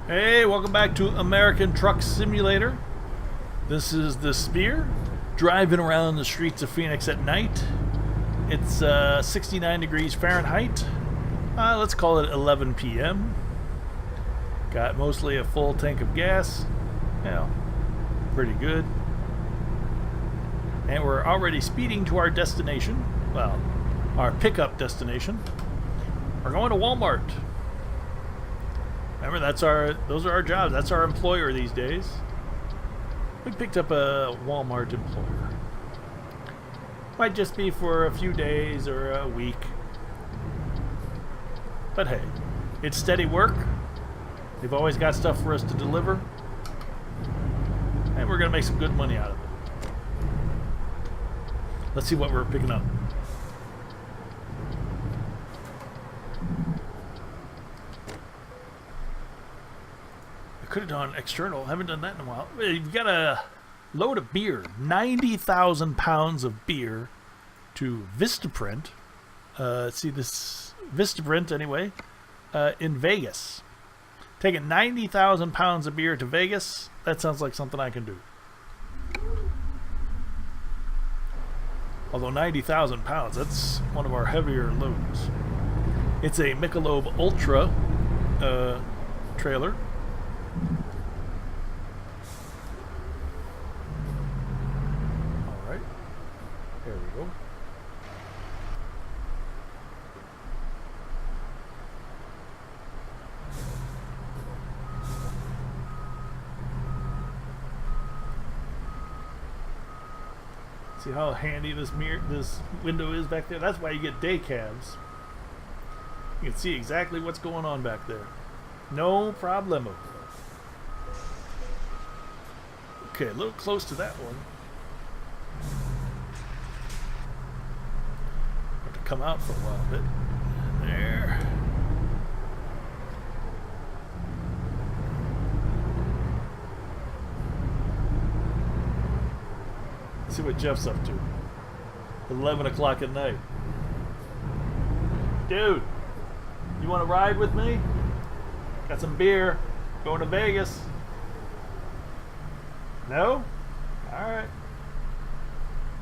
Hey, welcome back to American Truck Simulator. This is the Spear, driving around the streets of Phoenix at night. It's 69 degrees Fahrenheit. Let's call it 11 p.m. Got mostly a full tank of gas. Yeah, pretty good. And we're already speeding to our destination. Well, our pickup destination. We're going to Walmart. Remember, those are our jobs. That's our employer these days. We picked up a Walmart employer. Might just be for a few days or a week. But hey, it's steady work. They've always got stuff for us to deliver. And we're going to make some good money out of it. Let's see what we're picking up. Could have done external. Haven't done that in a while. You've got a load of beer, 90,000 pounds of beer to Vistaprint. See this Vistaprint anyway, in Vegas. Taking 90,000 pounds of beer to Vegas. That sounds like something I can do. Although 90,000 pounds, that's one of our heavier loads. It's a Michelob Ultra trailer. Alright, there we go. See how handy this window is back there? That's why you get day cabs. You can see exactly what's going on back there. No problemo. Okay, a little close to that one. Have to come out for a while bit. There. Let's see what Jeff's up to. 11 o'clock at night. Dude, you want to ride with me? Got some beer. Going to Vegas. No? Alright.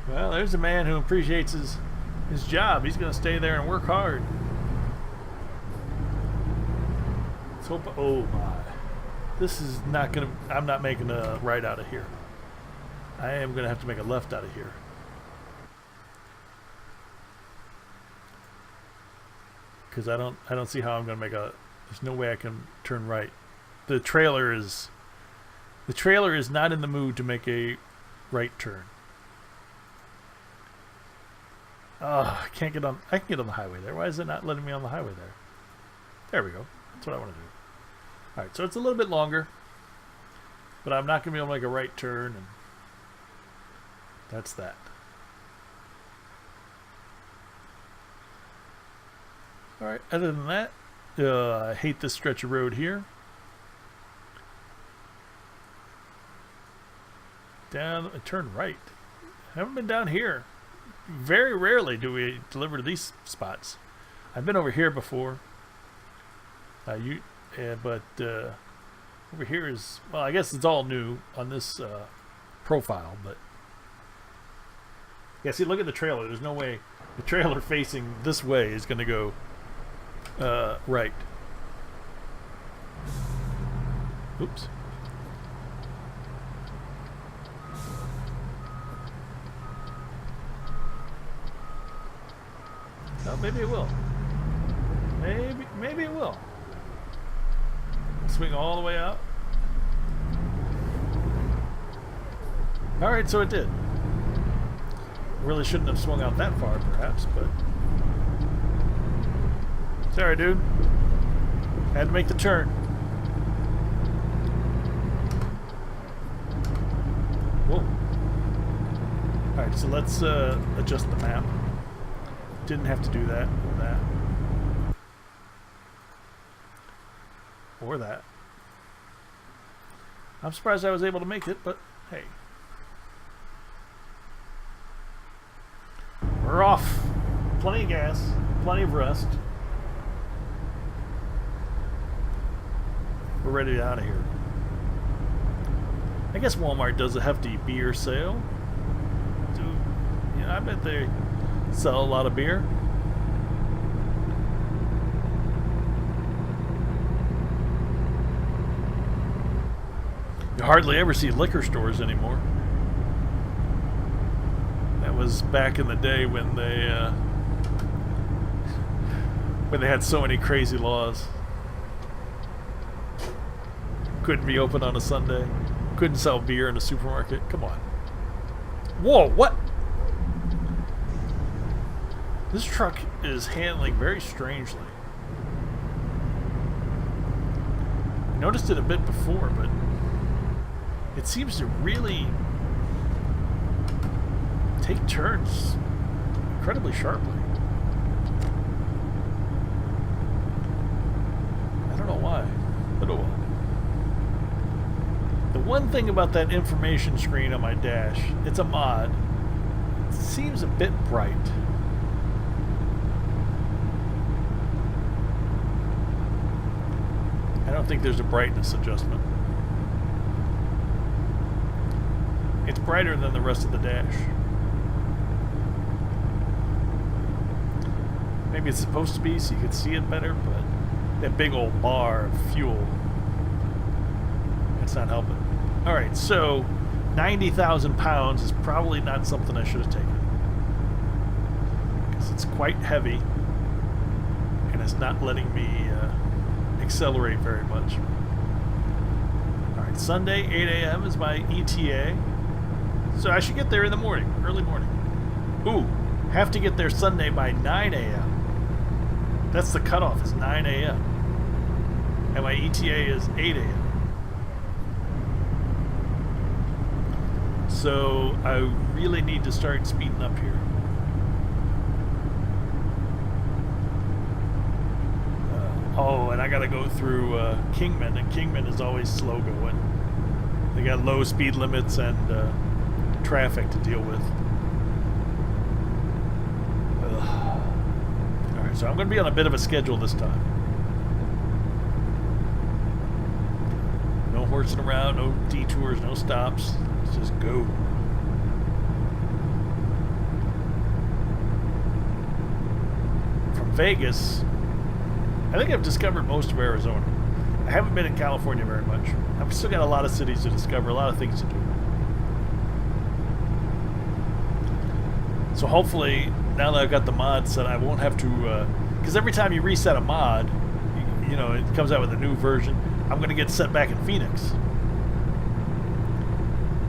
Well, there's a man who appreciates his job. He's going to stay there and work hard. Let's hope. Oh my. This is not going to. I'm not making a right out of here. I am going to have to make a left out of here. Because I don't see how I'm going to make a. There's no way I can turn right. The trailer is not in the mood to make a right turn. Oh, I can't get on. I can get on the highway there. Why is it not letting me on the highway there? There we go. That's what I want to do. All right, so it's a little bit longer, but I'm not going to be able to make a right turn, and that's that. All right. Other than that, I hate this stretch of road here. Down, turn right. Haven't been down here. Very rarely do we deliver to these spots. I've been over here before. But over here is, well, I guess it's all new on this profile. But yeah, see, look at the trailer. There's no way the trailer facing this way is going to go right. Oops. No, maybe it will. Maybe it will. Swing all the way out. Alright, so it did. Really shouldn't have swung out that far, perhaps, but... Sorry, dude. Had to make the turn. Whoa. Alright, so let's adjust the map. Didn't have to do that or that. Or that. I'm surprised I was able to make it, but hey. We're off. Plenty of gas, plenty of rest. we're ready out of here. I guess Walmart does a hefty beer sale. I bet they sell a lot of beer. You hardly ever see liquor stores anymore. That was back in the day when they had so many crazy laws. Couldn't be open on a Sunday. Couldn't sell beer in a supermarket. Come on. Whoa, what? This truck is handling very strangely. I noticed it a bit before, but it seems to really take turns incredibly sharply. I don't know why, but oh well. The one thing about that information screen on my dash, it's a mod. It seems a bit bright. I don't think there's a brightness adjustment. It's brighter than the rest of the dash. Maybe it's supposed to be so you can see it better, but that big old bar of fuel, it's not helping. Alright, so 90,000 pounds is probably not something I should have taken, because it's quite heavy and it's not letting me accelerate very much. Alright, Sunday 8 a.m. is my ETA, so I should get there in the morning, early morning. Ooh, have to get there Sunday by 9 a.m. That's the cutoff, is 9 a.m. and my ETA is 8 a.m. So I really need to start speeding up here. Oh, and I gotta go through Kingman, and Kingman is always slow going. They got low speed limits and traffic to deal with. Alright, so I'm gonna be on a bit of a schedule this time. No horsing around, no detours, no stops. Let's just go. From Vegas, I think I've discovered most of Arizona. I haven't been in California very much. I've still got a lot of cities to discover, a lot of things to do. So hopefully, now that I've got the mod set, I won't have to... because every time you reset a mod, you know, it comes out with a new version. I'm going to get set back in Phoenix.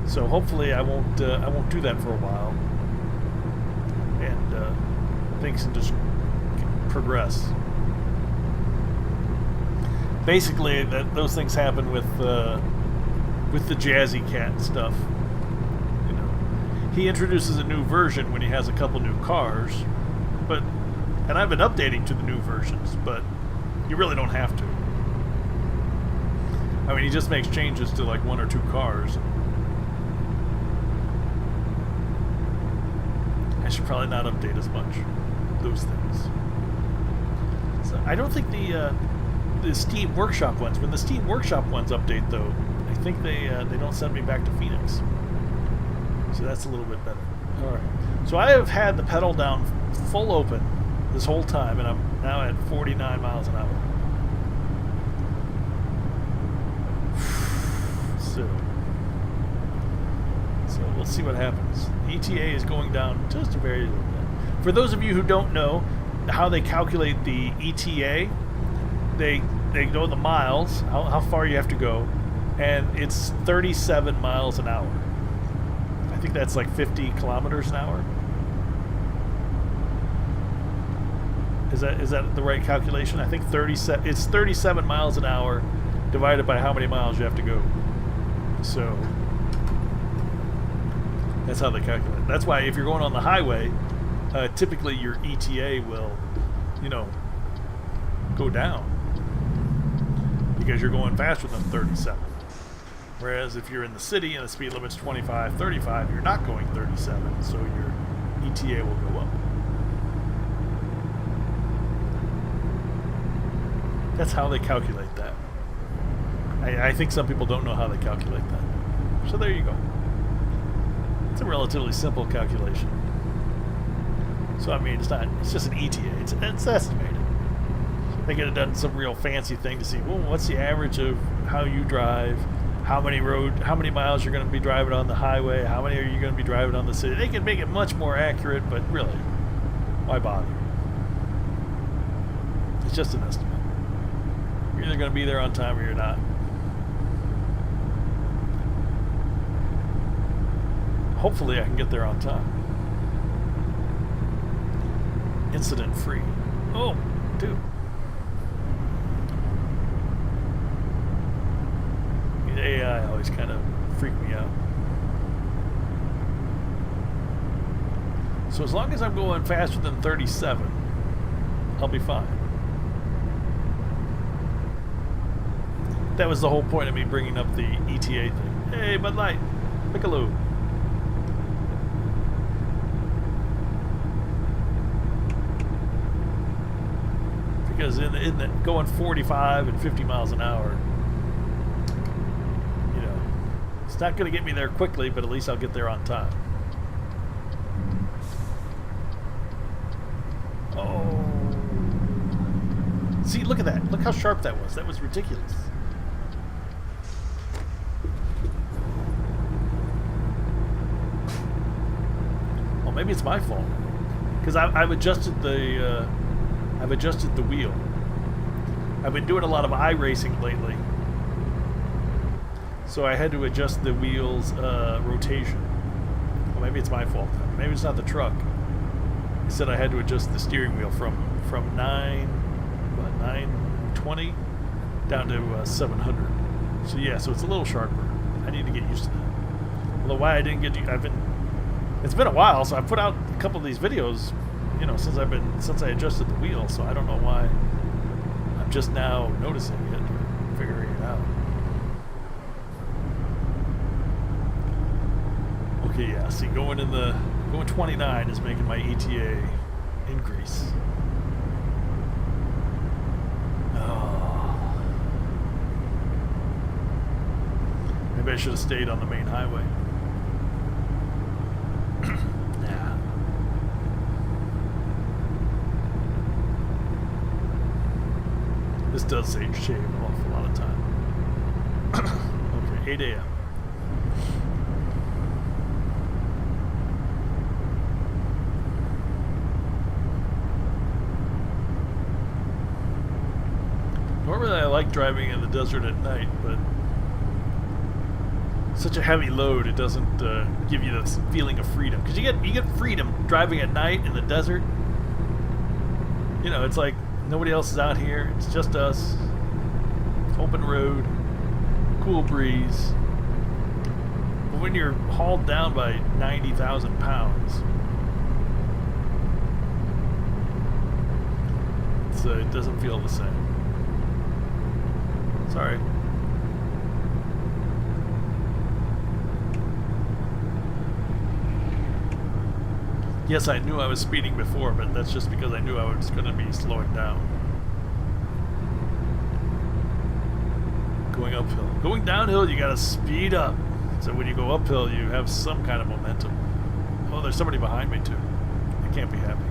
So hopefully I won't do that for a while. And things can just progress. Basically, those things happen with the Jazzy Cat stuff. You know, he introduces a new version when he has a couple new cars, and I've been updating to the new versions, but you really don't have to. I mean, he just makes changes to like one or two cars. I should probably not update as much those things. So I don't think the Steam Workshop ones. When the Steam Workshop ones update, though, I think they don't send me back to Phoenix. So that's a little bit better. All right. So I have had the pedal down full open this whole time, and I'm now at 49 miles an hour. So we'll see what happens. ETA is going down just a very little bit. For those of you who don't know how they calculate the ETA, they know the miles, how far you have to go, and it's 37 miles an hour. I think that's like 50 kilometers an hour. Is that the right calculation? I think it's 37 miles an hour divided by how many miles you have to go. So that's how they calculate. That's why if you're going on the highway, typically your ETA will, you know, go down because you're going faster than 37. Whereas if you're in the city and the speed limit's 25, 35, you're not going 37, so your ETA will go up. That's how they calculate that. I think some people don't know how they calculate that. So there you go. It's a relatively simple calculation. So I mean, it's just an ETA. It's estimated. They could have done some real fancy thing to see, well, what's the average of how you drive, how many miles you're going to be driving on the highway, how many are you going to be driving on the city. They could make it much more accurate, but really, why bother? It's just an estimate. You're either going to be there on time or you're not. Hopefully I can get there on time. Incident free. Oh, dude. The AI always kind of freak me out. So as long as I'm going faster than 37, I'll be fine. That was the whole point of me bringing up the ETA thing. Hey, Bud Light, Piccolo. Because in the going 45 and 50 miles an hour, it's not going to get me there quickly, but at least I'll get there on time. Oh. See, look at that. Look how sharp that was. That was ridiculous. Well, maybe it's my fault. Because I've adjusted the wheel. I've been doing a lot of iRacing lately. So I had to adjust the wheel's rotation. Well, maybe it's my fault then. Maybe it's not the truck. He said I had to adjust the steering wheel from 920 down to 700. So yeah, so it's a little sharper. I need to get used to that. Although why I didn't get it's been a while, so I put out a couple of these videos, since I adjusted the wheel, so I don't know why I'm just now noticing it or figuring it out. Okay, yeah, see, going 29 is making my ETA increase. Oh. Maybe I should have stayed on the main highway. Nah. This does shave an awful lot of time. Okay, 8 a.m. Normally I like driving in the desert at night, but such a heavy load, it doesn't give you this feeling of freedom. Because you get freedom driving at night in the desert. It's like nobody else is out here. It's just us. Open road, cool breeze. But when you're hauled down by 90,000 pounds, it doesn't feel the same. Sorry. Yes, I knew I was speeding before, but that's just because I knew I was going to be slowing down. Going uphill. Going downhill, you got to speed up. So when you go uphill, you have some kind of momentum. Oh, there's somebody behind me, too. I can't be happy.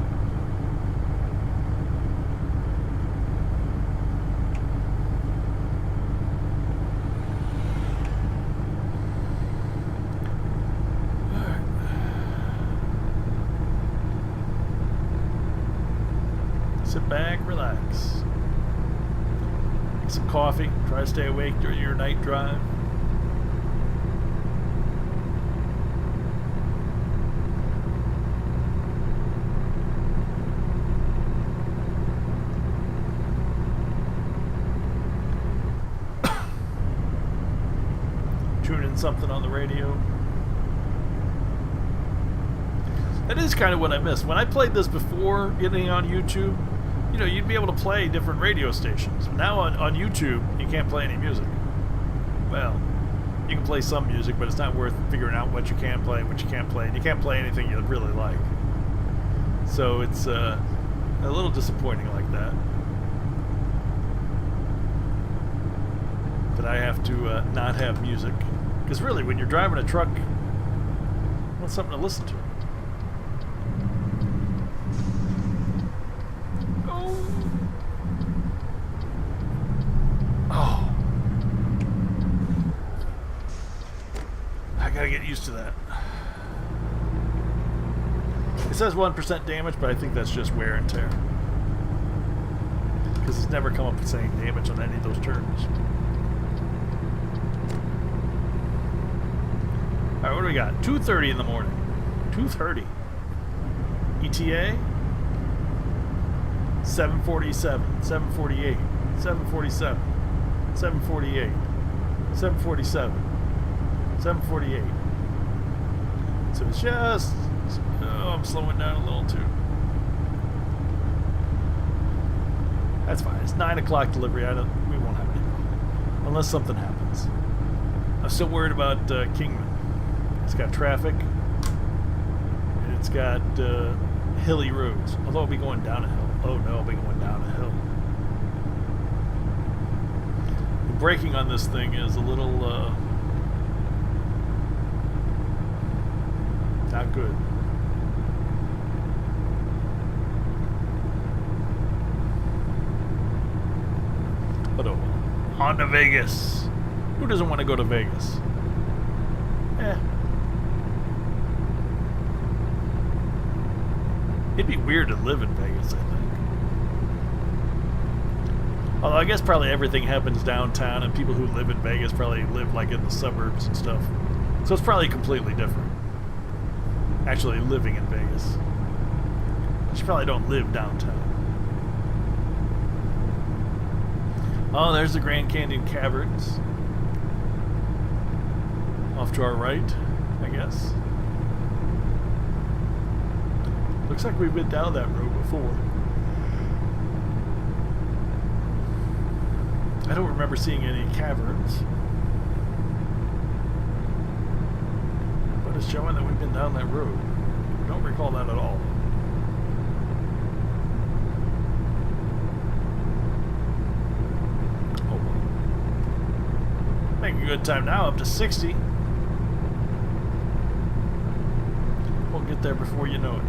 Sit back, relax. Make some coffee. Try to stay awake during your night drive. Tune in something on the radio. That is kind of what I missed. When I played this before getting on YouTube, you'd be able to play different radio stations. Now on YouTube, you can't play any music. Well, you can play some music, but it's not worth figuring out what you can play and what you can't play. And you can't play anything you really like. So it's a little disappointing like that. that I have to not have music. Because really, when you're driving a truck, you want something to listen to. Oh. I gotta get used to that. It says 1% damage, but I think that's just wear and tear. Because it's never come up with saying damage on any of those turns. Alright, what do we got? 2:30 in the morning. 2:30. ETA? 7:47. 7:48. 7:47. 7:48. 7:47. 7:48. So it's just... Oh, I'm slowing down a little too. That's fine. It's 9 o'clock delivery. We won't have anything. Unless something happens. I'm still worried about Kingman. It's got traffic. And it's got hilly roads. Although I'll be going down a hill. Oh no, I'll be going down a hill. The braking on this thing is a little not good. But oh well. On to Vegas. Who doesn't want to go to Vegas? It'd be weird to live in Vegas, I think. Although I guess probably everything happens downtown, and people who live in Vegas probably live like in the suburbs and stuff. So it's probably completely different. Actually living in Vegas. You probably don't live downtown. Oh, there's the Grand Canyon Caverns. Off to our right, I guess. Looks like we've been down that road before. I don't remember seeing any caverns. But it's showing that we've been down that road. I don't recall that at all. Oh well. Making a good time now, up to 60. We'll get there before you know it.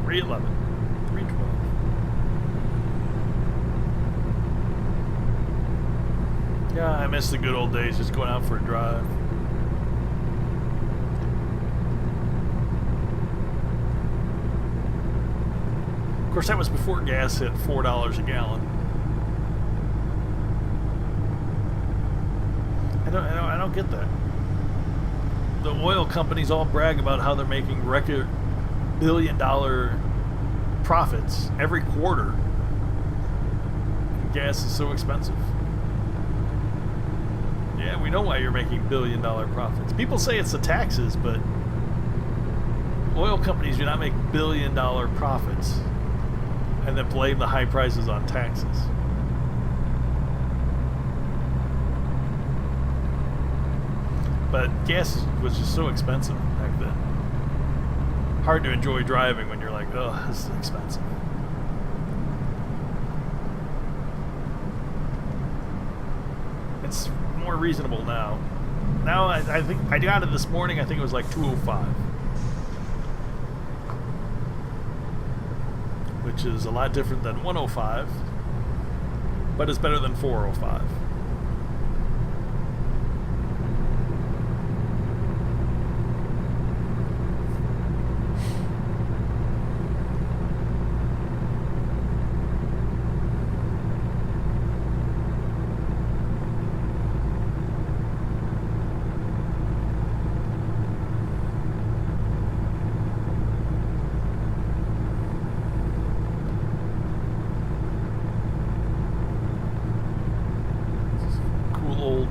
3:11. 3:12. Yeah, I miss the good old days, just going out for a drive. Of course, that was before gas hit $4 a gallon. I don't get that. The oil companies all brag about how they're making record billion-dollar profits every quarter. And gas is so expensive. Yeah, we know why you're making billion-dollar profits. People say it's the taxes, but oil companies do not make billion-dollar profits and then blame the high prices on taxes. But gas was just so expensive back then. Hard to enjoy driving when you're like, oh, this is expensive. It's more reasonable now. Now I think I got it this morning. I think it was like $2.05, which is a lot different than $1.05, but it's better than $4.05.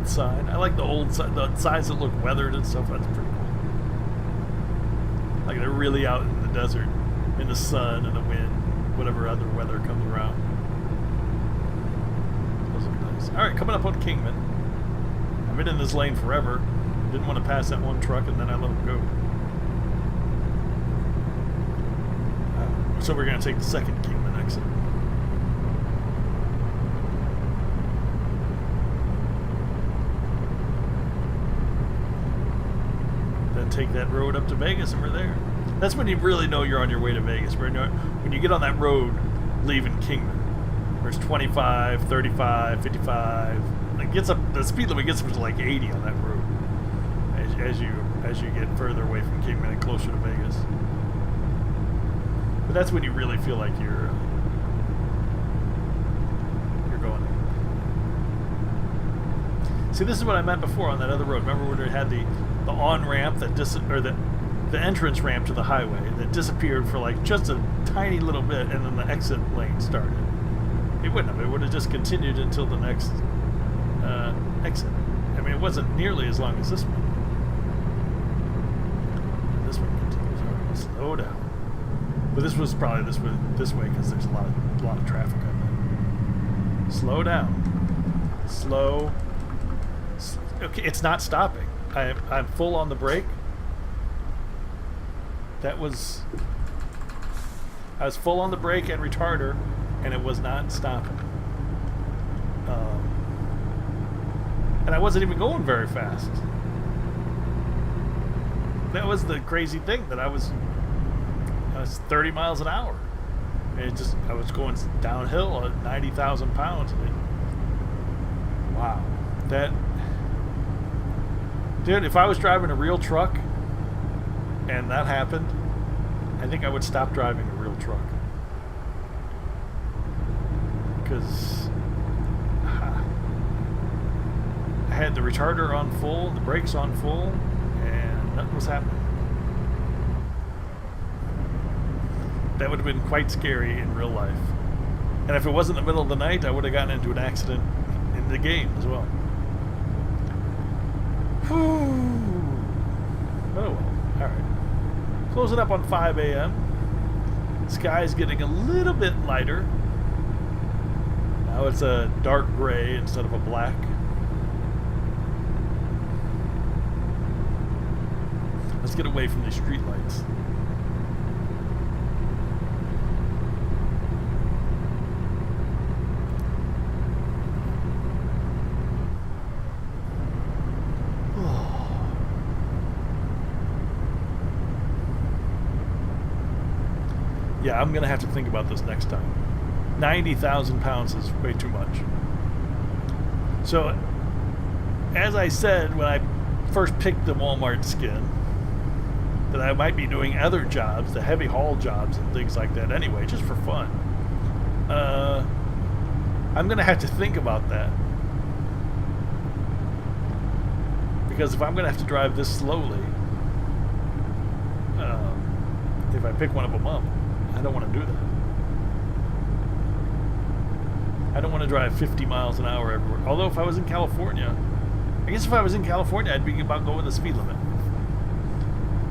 Sign. I like the old the signs that look weathered and stuff. That's pretty cool. Like they're really out in the desert, in the sun and the wind, whatever other weather comes around. Those look nice. All right, coming up on Kingman. I've been in this lane forever. Didn't want to pass that one truck, and then I let him go. So we're gonna take the second Kingman exit. take that road up to Vegas, and we're there. That's when you really know you're on your way to Vegas. When you get on that road leaving Kingman, there's 25, 35, 55. It gets up. The speed limit gets up to like 80 on that road as you get further away from Kingman and closer to Vegas. But that's when you really feel like you're going in. See, this is what I meant before on that other road. Remember when it had the on-ramp that the entrance ramp to the highway that disappeared for like just a tiny little bit, and then the exit lane started. It wouldn't have. It would have just continued until the next exit. I mean, it wasn't nearly as long as this one. And this one continues. All right, slow down. But this was probably this way because there's a lot of traffic on there. Slow down. Slow. Okay, it's not stopping. I'm full on the brake. I was full on the brake and retarder, and it was not stopping. And I wasn't even going very fast. That was the crazy thing, that I was 30 miles an hour. And I was going downhill at 90,000 pounds. Wow. Dude, if I was driving a real truck and that happened, I think I would stop driving a real truck. Because I had the retarder on full, the brakes on full, and nothing was happening. That would have been quite scary in real life. And if it wasn't the middle of the night, I would have gotten into an accident in the game as well. Whew. Oh well. Alright. Closing up on 5 a.m. Sky's getting a little bit lighter. Now it's a dark gray instead of a black. Let's get away from these street lights. Yeah, I'm going to have to think about this next time. 90,000 pounds is way too much. So, as I said when I first picked the Walmart skin, that I might be doing other jobs, the heavy haul jobs and things like that anyway, just for fun. I'm going to have to think about that. Because if I'm going to have to drive this slowly, if I pick one of them up, I don't want to do that. I don't want to drive 50 miles an hour everywhere. Although if I was in California, I guess if I was in California, I'd be about going the speed limit.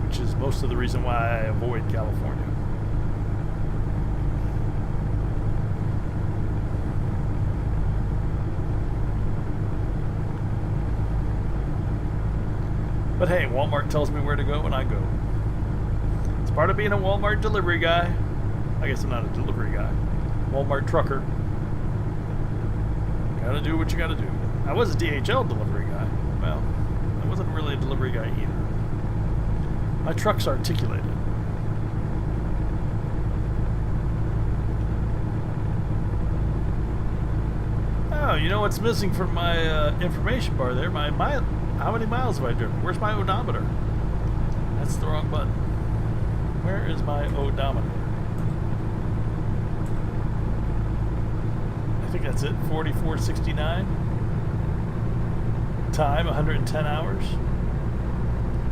Which is most of the reason why I avoid California. But hey, Walmart tells me where to go and I go. It's part of being a Walmart delivery guy. I guess I'm not a delivery guy. Walmart trucker. Gotta do what you gotta do. I was a DHL delivery guy. Well, I wasn't really a delivery guy either. My truck's articulated. Oh, you know what's missing from my information bar there? How many miles have I driven? Where's my odometer? That's the wrong button. Where is my odometer? I think that's it. 4469. Time 110 hours.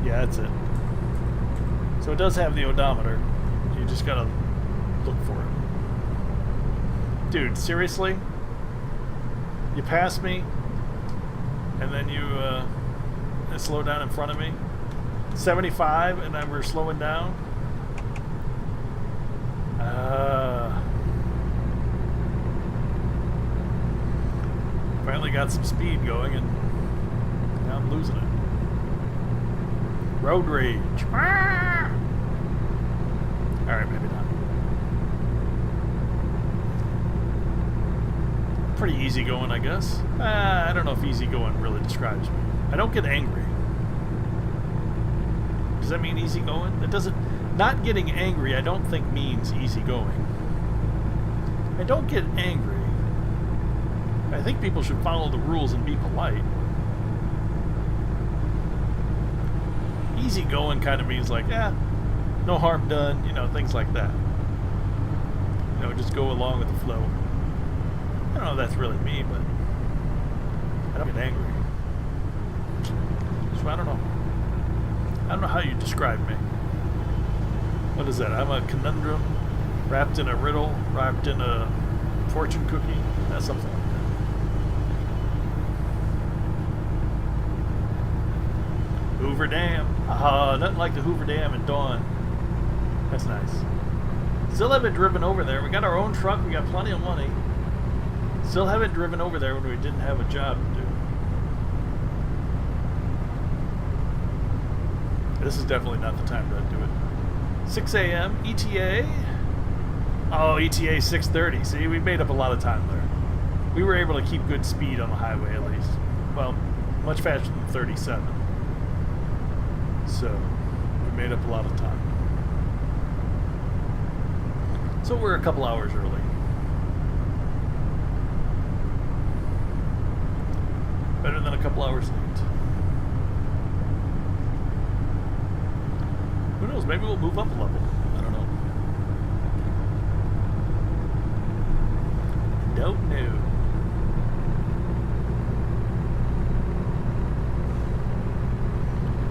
Yeah, that's it. So it does have the odometer. You just gotta look for it. Dude, seriously? You pass me, and then you slow down in front of me. 75, and then we're slowing down. Finally got some speed going, and now I'm losing it. Road rage. Alright, maybe not. Pretty easy going, I guess. I don't know if easy going really describes me. I don't get angry. Does Does that mean easygoing? It doesn't. Not getting angry, I don't think means easygoing. I don't get angry. I think people should follow the rules and be polite. Easygoing kind of means like, no harm done, you know, things like that. You know, just go along with the flow. I don't know if that's really me, but I don't get angry. So I don't know. I don't know how you describe me. What is that? I'm a conundrum wrapped in a riddle, wrapped in a fortune cookie. That's something like that. Hoover Dam. Ah, nothing like the Hoover Dam at dawn. That's nice. Still haven't driven over there. We got our own truck. We got plenty of money. Still haven't driven over there when we didn't have a job to do. This is definitely not the time to do it. 6 a.m. ETA. Oh, ETA 6:30. See, we made up a lot of time there. We were able to keep good speed on the highway at least. Well, much faster than 37. So, we made up a lot of time. So we're a couple hours early. Better than a couple hours late. Who knows? Maybe we'll move up a level. I don't know. Don't know.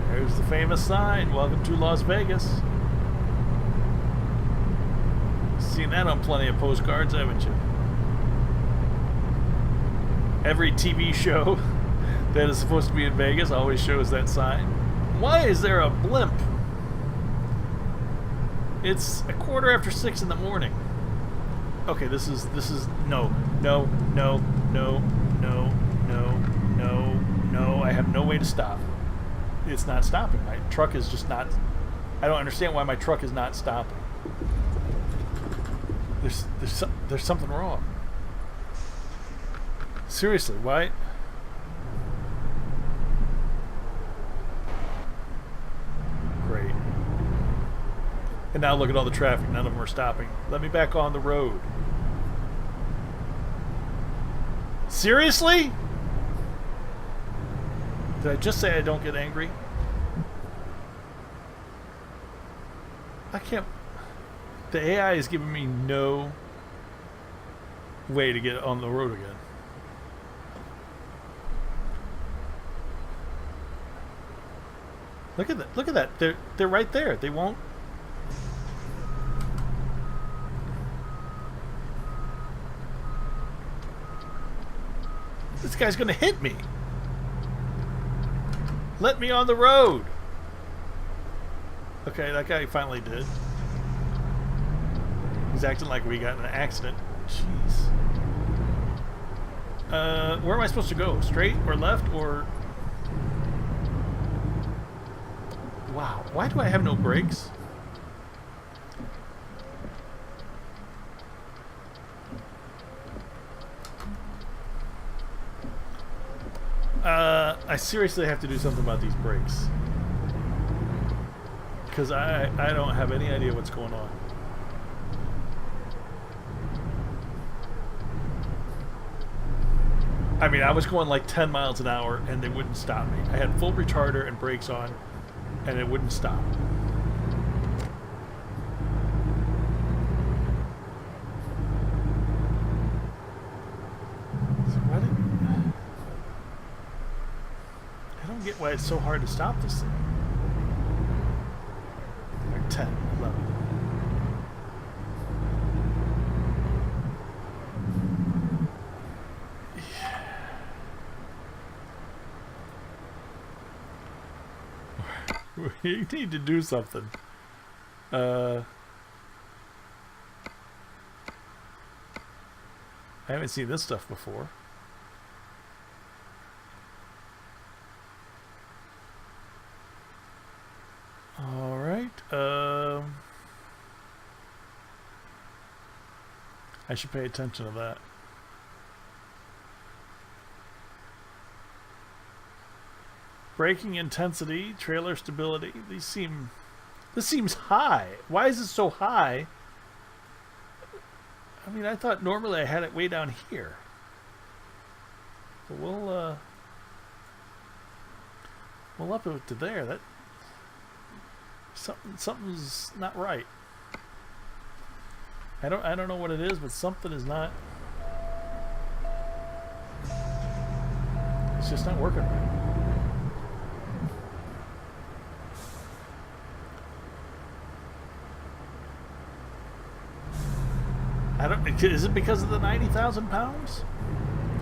There's the famous sign. Welcome to Las Vegas. Seen that on plenty of postcards, haven't you? Every TV show that is supposed to be in Vegas always shows that sign. Why is there a blimp? It's 6:15 in the morning. Okay, this is no. I have no way to stop. It's not stopping. My truck is just not. I don't understand why my truck is not stopping. There's something wrong. Seriously, why? Great. And now look at all the traffic. None of them are stopping. Let me back on the road. Seriously? Did I just say I don't get angry? I can't. The AI is giving me no way to get on the road again. Look at that. Look at that. They're right there. They won't. This guy's gonna hit me. Let me on the road. Okay, that guy finally did. He's acting like we got in an accident. Jeez. Where am I supposed to go? Straight or left or... Wow, why do I have no brakes? I seriously have to do something about these brakes. Because I don't have any idea what's going on. I mean, I was going like 10 miles an hour and they wouldn't stop me. I had full retarder and brakes on and it wouldn't stop. So why did... I don't get why it's so hard to stop this thing. Like 10, 11. You need to do something. I haven't seen this stuff before. All right. I should pay attention to that. Braking intensity, trailer stability. This seems high. Why is it so high? I mean, I thought normally I had it way down here. But we'll up it to there. That something's not right. I don't know what it is, but something is not. It's just not working right. Is it because of the 90,000 pounds?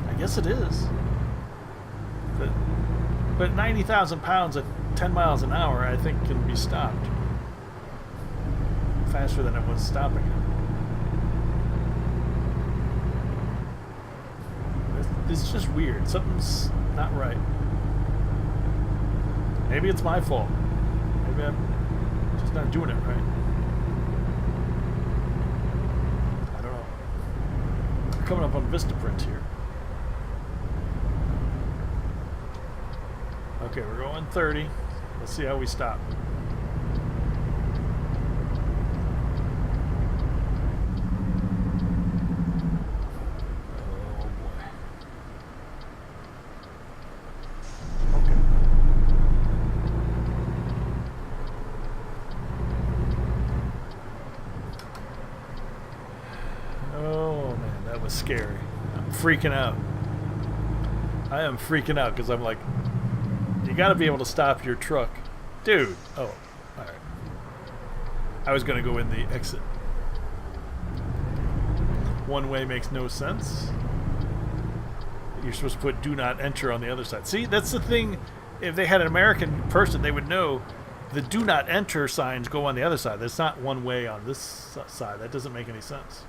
I guess it is. But 90,000 pounds at 10 miles an hour, I think, can be stopped faster than it was stopping it. It's just weird. Something's not right. Maybe it's my fault. Maybe I'm just not doing it right. Coming up on Vistaprint here. Okay, we're going 30. Let's see how we stop. Oh boy. Okay. Oh man, that was scary. I'm freaking out. I am freaking out because I'm like, you got to be able to stop your truck. Dude. Oh, alright. I was going to go in the exit. One way makes no sense. You're supposed to put do not enter on the other side. See, that's the thing. If they had an American person, they would know the do not enter signs go on the other side. There's not one way on this side. That doesn't make any sense.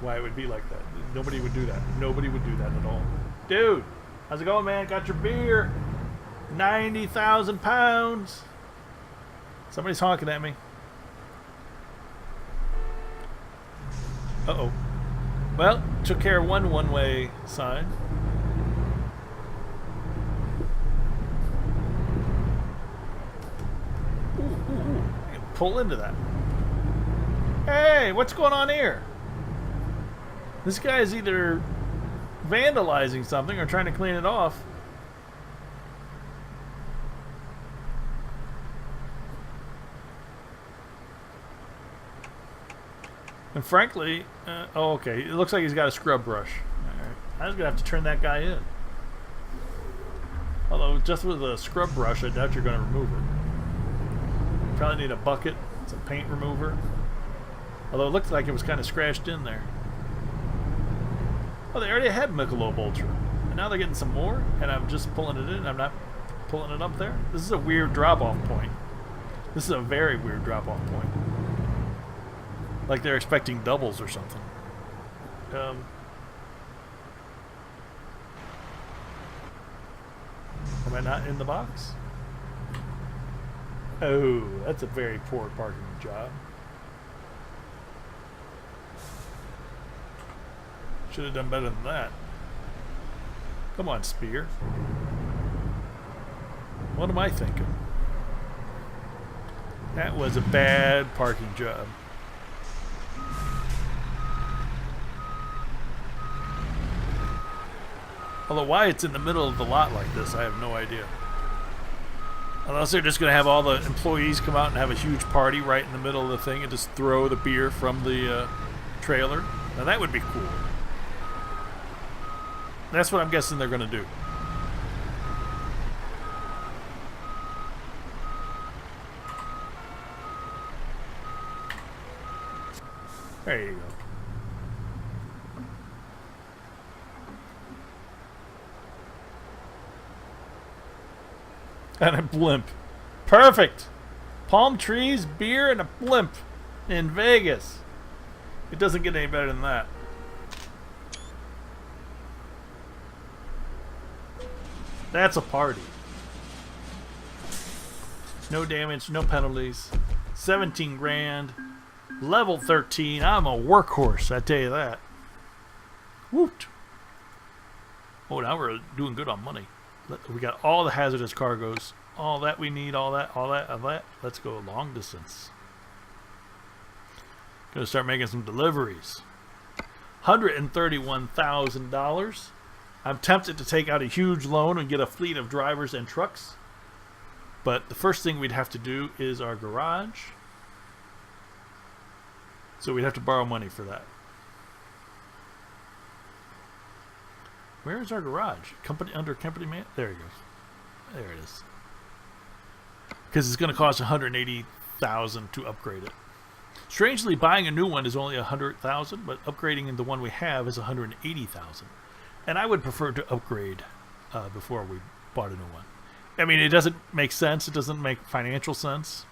Why it would be like that. Nobody would do that. Nobody would do that at all. Dude, how's it going, man? Got your beer? 90,000 pounds. Somebody's honking at me. Uh-oh. Well, took care of one-way sign. Ooh. I can pull into that. Hey, what's going on here? This guy is either vandalizing something or trying to clean it off. And frankly, oh, okay. It looks like he's got a scrub brush. All right. I was going to have to turn that guy in. Although, just with a scrub brush, I doubt you're going to remove it. Probably need a bucket, some paint remover. Although it looked like it was kind of scratched in there. Oh, they already had Michelob Ultra. And now they're getting some more, and I'm just pulling it in. I'm not pulling it up there. This is a weird drop-off point. This is a very weird drop-off point. Like they're expecting doubles or something. Am I not in the box? Oh, that's a very poor parking job. Should have done better than that. Come on, Spear. What am I thinking? That was a bad parking job. Although why it's in the middle of the lot like this, I have no idea. Unless they're just going to have all the employees come out and have a huge party right in the middle of the thing and just throw the beer from the trailer. Now that would be cool. That's what I'm guessing they're going to do. There you go. And a blimp. Perfect. Palm trees, beer, and a blimp in Vegas. It doesn't get any better than that. That's a party. No damage, no penalties. 17 grand. Level 13. I'm a workhorse, I tell you that. Woot. Oh, now we're doing good on money. We got all the hazardous cargoes. All that we need, all that. Let's go long distance. Gonna start making some deliveries. $131,000. I'm tempted to take out a huge loan and get a fleet of drivers and trucks. But the first thing we'd have to do is our garage. So we'd have to borrow money for that. Where is our garage? Under company man? There it goes. There it is. Because it's going to cost $180,000 to upgrade it. Strangely, buying a new one is only $100,000, but upgrading the one we have is $180,000. And I would prefer to upgrade before we bought a new one. I mean, it doesn't make sense. It doesn't make financial sense.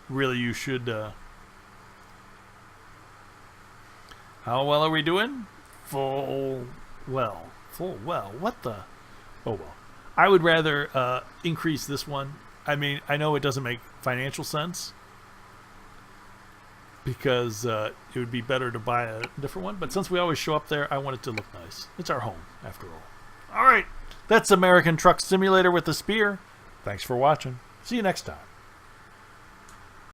Really, you should... How well are we doing? Full well. What the? Oh, well. I would rather increase this one. I mean, I know it doesn't make financial sense because it would be better to buy a different one. But since we always show up there, I want it to look nice. It's our home, after all. All right. That's American Truck Simulator with the Spear. Thanks for watching. See you next time.